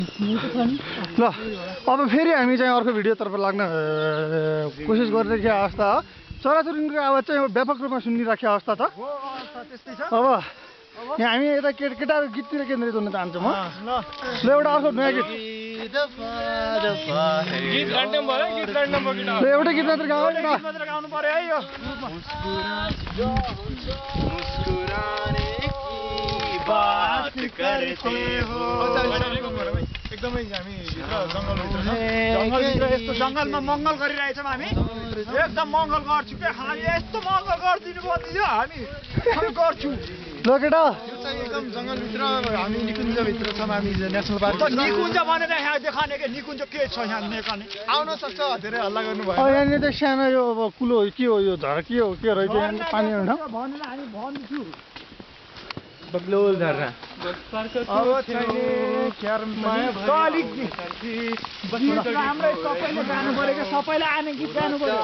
ल अब फेरि हामी चाहिँ अर्को भिडियोतर्फ लाग्न कोसिस गरिरहेको अवस्था हो। चराचुरुङ्गीको आवाज चाहिँ व्यापक रूपमा सुनिराखेको अवस्था छ। अब यहाँ हामी यता केटाहरू गीततिर केन्द्रित हुन चाहन्छौँ। ल एउटा अर्को नयाँ गीत एउटा गीत मात्र गाउनु पर्यो है। यो एकदमै हामी जङ्गलभित्र यस्तो जङ्गलमा मङ्गल गरिरहेछौँ हामी। एकदम मङ्गल गर्छु क्या हामी। यस्तो मङ्गल गरिदिनु पर्यो हामी गर्छु। ल केटा यो चाहिँ एकदम जङ्गलभित्र हामी निकुञ्जभित्र छौँ। हामी नेसनल पार्क निकुञ्ज भनेर यहाँ देखाउने के निकुञ्ज के छ यहाँ देखाउने आउन सक्छ। धेरै हल्ला गर्नुभयो यहाँनिर चाहिँ सानो यो अब कुलो के हो यो झर के हो के रहेछ यहाँ पानी भनेर हामी भन्छु। बग्लोल झरना राम्रै सबैले गानु पऱ्यो क्या। सबैले आने गीत गानु पऱ्यो।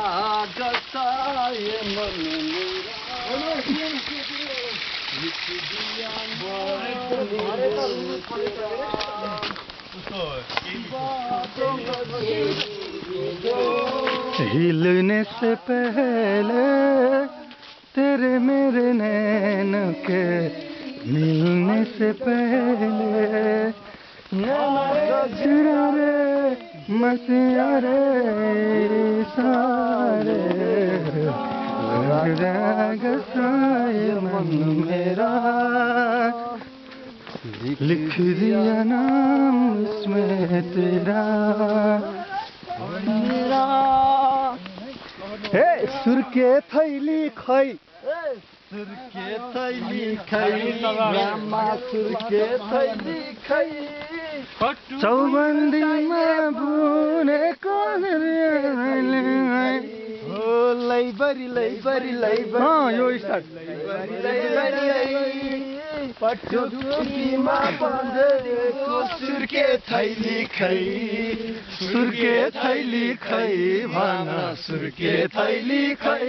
हिलने से पहले तेरे मेरे नैन के मिलने से पहले रे मसिया रे सारे मन मेरा लिख दिया नाम इसमें तेरा मेरा। हे सुर के थैली खै सुर के थैली खै सुर के थैली खै चौबन्दीमा बुनेको लैबरी लैबरी लैबरी यो स्टार्ट पटुकीमा बन्देको सुर के थैली खै सुर के थैली खै भन सुर के थैली खै